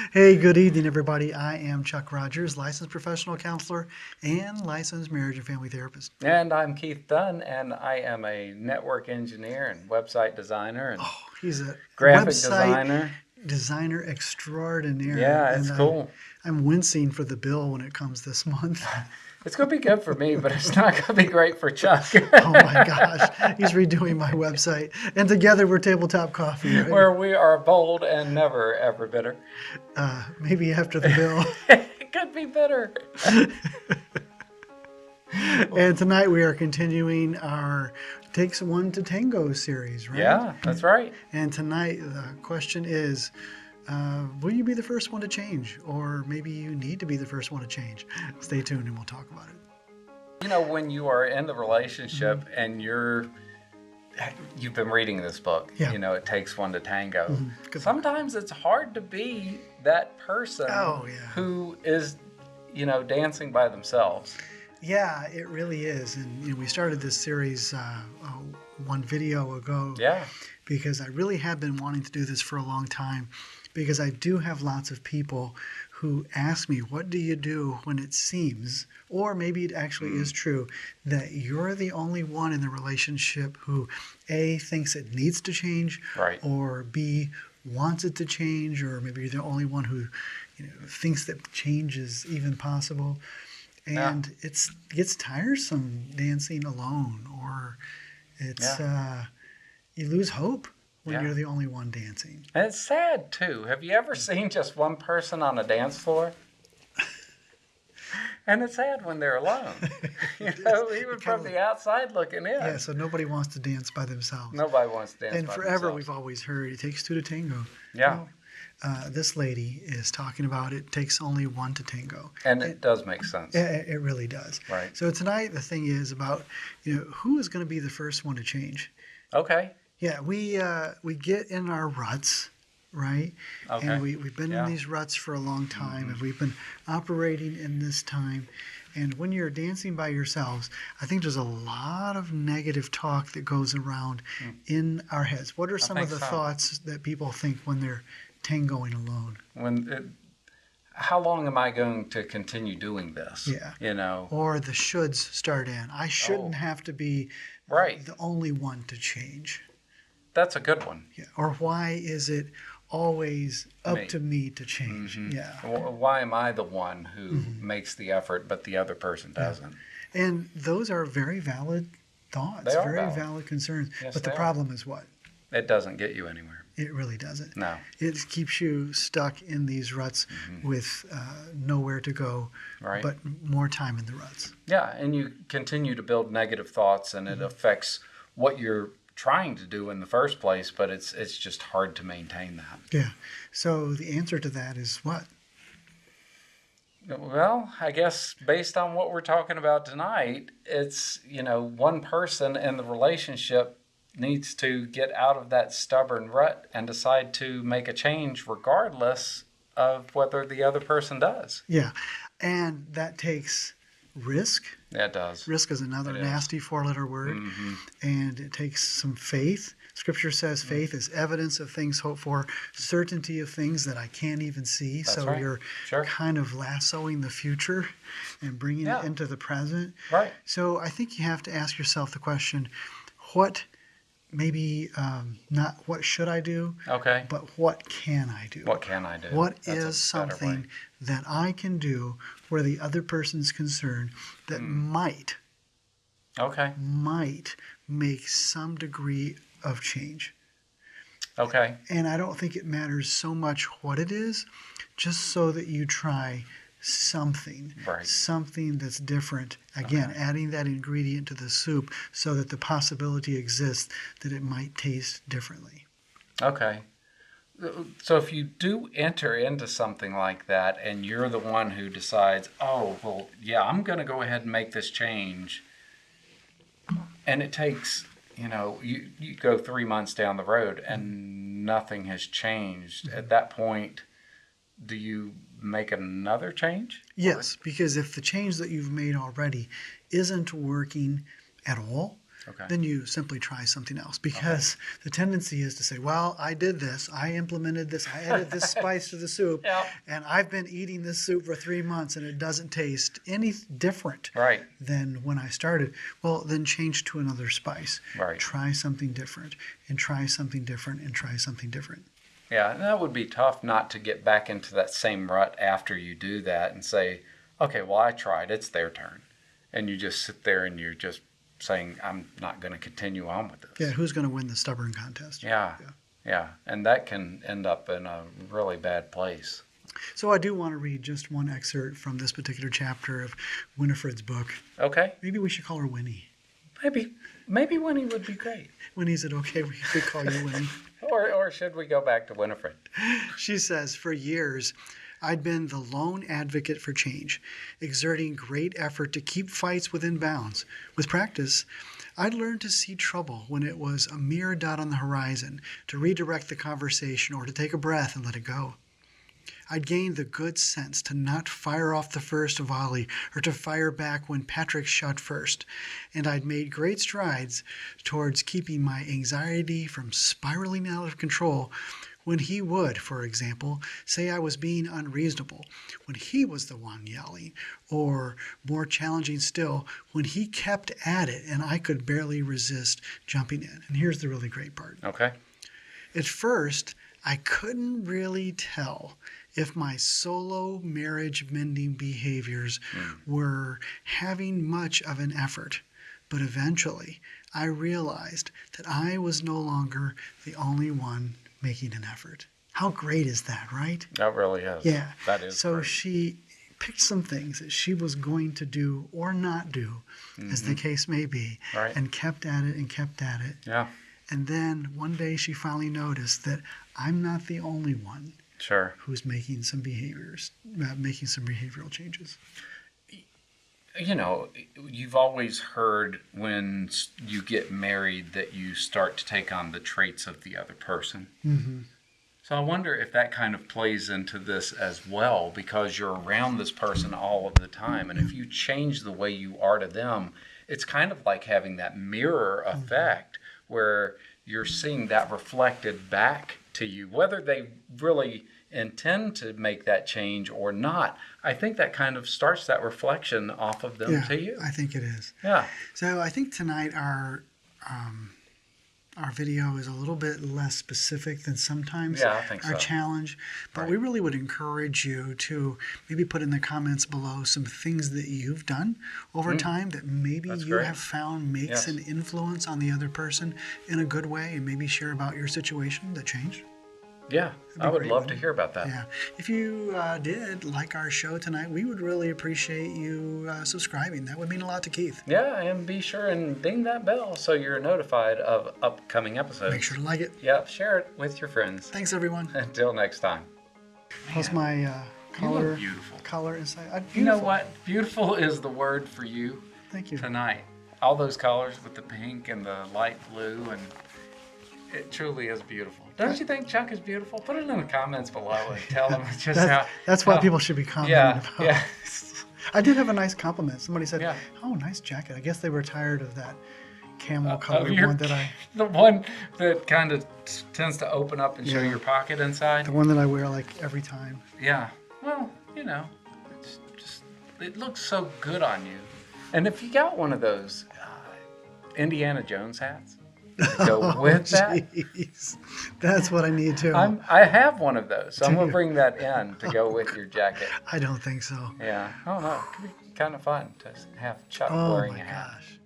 Hey, good evening, everybody. I am Chuck Rogers, licensed professional counselor and licensed marriage and family therapist. And I'm Keith Dunn, and I am a network engineer and website designer and Oh, he's a graphic website designer. designer extraordinaire, Yeah, it's and cool. I'm wincing for the bill when it comes this month. It's going to be good for me, but it's not going to be great for Chuck. Oh my gosh, he's redoing my website, and together we're Tabletop Coffee, right? Where we are bold and never, ever bitter. Maybe after the bill. It could be bitter. And tonight we are continuing our Takes One to Tango series, right? Yeah, that's right. And tonight the question is, will you be the first one to change? Or maybe you need to be the first one to change. Stay tuned and we'll talk about it. You know, when you are in the relationship and you've been reading this book, Yeah. you know, It Takes One to Tango. Good Sometimes it's hard to be that person Oh, yeah. who is, dancing by themselves. Yeah, it really is. And we started this series one video ago Yeah. because I really have been wanting to do this for a long time, because I do have lots of people who ask me, what do you do when it seems, or maybe it actually is true, that you're the only one in the relationship who A, thinks it needs to change, Right. or B, wants it to change, or maybe you're the only one who thinks that change is even possible. And it gets tiresome dancing alone, or it's you lose hope when Yeah. you're the only one dancing. And it's sad, too. Have you ever seen just one person on a dance floor? And it's sad when they're alone. Even from the outside looking in. Yeah, so nobody wants to dance by themselves. Nobody wants to dance And by forever themselves. we've always heard it takes two to tango. Yeah. Well, this lady is talking about it takes only one to tango. And it does make sense. It really does. Right. So tonight the thing is about who is going to be the first one to change. Okay. Yeah, we get in our ruts, right? Okay. And we've been in these ruts for a long time, and we've been operating in this time. And when you're dancing by yourselves, I think there's a lot of negative talk that goes around in our heads. What are some of the thoughts that people think when they're tangoing alone? How long am I going to continue doing this? Yeah. Or the shoulds start in. I shouldn't have to be the only one to change. That's a good one. Yeah. Or why is it always up to me to change? Yeah. Why am I the one who makes the effort, but the other person doesn't? Yeah. And those are very valid thoughts. They are very valid concerns. Yes, but the problem is what? It doesn't get you anywhere. It really doesn't. No. It keeps you stuck in these ruts with nowhere to go, but more time in the ruts. Yeah, and you continue to build negative thoughts, and it affects what you're trying to do in the first place, but it's just hard to maintain that. Yeah. So the answer to that is what? Well, I guess based on what we're talking about tonight, it's, one person in the relationship needs to get out of that stubborn rut and decide to make a change regardless of whether the other person does. Yeah. And that takes risk. Yeah, it does. Risk is another nasty four-letter word. And it takes some faith. Scripture says faith is evidence of things hoped for, certainty of things that I can't even see. That's so right. You're kind of lassoing the future and bringing it into the present. Right. So I think you have to ask yourself the question, what maybe not what should I do, but what can I do? What can I do? What is something that I can do where the other person's concerned that might make some degree of change? Okay. And I don't think it matters so much what it is, just so that you try something that's different. Again, adding that ingredient to the soup so that the possibility exists that it might taste differently. Okay. So if you do enter into something like that and you're the one who decides, oh, well, yeah, I'm going to go ahead and make this change, and it takes, you go 3 months down the road and nothing has changed, at that point, do you make another change? Yes, because if the change that you've made already isn't working at all, Okay. then you simply try something else, because the tendency is to say, well, I did this, I implemented this, I added this spice to the soup, Yep. and I've been eating this soup for 3 months and it doesn't taste any different Right. than when I started. Well, then change to another spice. Right. Try something different, and try something different, and try something different. Yeah, and that would be tough not to get back into that same rut after you do that and say, okay, well, I tried. It's their turn. And you just sit there and you're just saying, I'm not going to continue on with this. Yeah, who's going to win the stubborn contest? Yeah. And that can end up in a really bad place. So I do want to read just one excerpt from this particular chapter of Winifred's book. Okay. Maybe we should call her Winnie. Maybe Winnie would be great. Winnie, is it okay we could call you Winnie? Or should we go back to Winifred? She says, for years, I'd been the lone advocate for change, exerting great effort to keep fights within bounds. With practice, I'd learned to see trouble when it was a mere dot on the horizon, to redirect the conversation or to take a breath and let it go. I'd gained the good sense to not fire off the first volley or to fire back when Patrick shot first, and I'd made great strides towards keeping my anxiety from spiraling out of control when he would, for example, say I was being unreasonable, when he was the one yelling, or, more challenging still, when he kept at it and I could barely resist jumping in. And here's the really great part. Okay. At first, I couldn't really tell if my solo marriage mending behaviors were having much of an effort, but eventually I realized that I was no longer the only one making an effort. How great is that, right? That really is. Yeah. That is So great. she picked some things that she was going to do or not do, as the case may be, Right. and kept at it and kept at it. Yeah. And then one day she finally noticed that I'm not the only one Sure. who's making some behavioral changes. You know, you've always heard when you get married that you start to take on the traits of the other person. Mm-hmm. So I wonder if that kind of plays into this as well, because you're around this person all of the time. And if you change the way you are to them, it's kind of like having that mirror effect where you're seeing that reflected back to you, whether they really intend to make that change or not. I think that kind of starts that reflection off of them to you. I think it is. Yeah. So I think tonight our video is a little bit less specific than sometimes Yeah, I think our so. challenge, but Right. we really would encourage you to maybe put in the comments below some things that you've done over time that maybe That's you great. have found makes Yes. an influence on the other person in a good way, and maybe share about your situation that changed. Yeah, be I would great, love wouldn't to hear about that. Yeah. If you did like our show tonight, we would really appreciate you subscribing. That would mean a lot to Keith. Yeah, and be sure and ding that bell so you're notified of upcoming episodes. Make sure to like it. Yeah, share it with your friends. Thanks, everyone. Until next time. How's my You collar? look beautiful. Collar inside. You know what? Beautiful is the word for you Thank you. tonight. All those colors with the pink and the light blue, and it truly is beautiful. Don't you think Chuck is beautiful? Put it in the comments below and tell them just That's what people should be commenting about. Yeah. I did have a nice compliment. Somebody said, Yeah. "Oh, nice jacket." I guess they were tired of that camel colored Of your- one that The one that kind of tends to open up and show Yeah. your pocket inside. the one that I wear like every time. Yeah. Well, you know, it's just, it looks so good on you. And if you got one of those Indiana Jones hats to go with that, Jeez. That's what I need too. I have one of those. So I'm Do going to you? bring that in to go with your jacket. I don't think so. Yeah. I don't know. It could be kind of fun to have Chuck Oh wearing my a hat. gosh.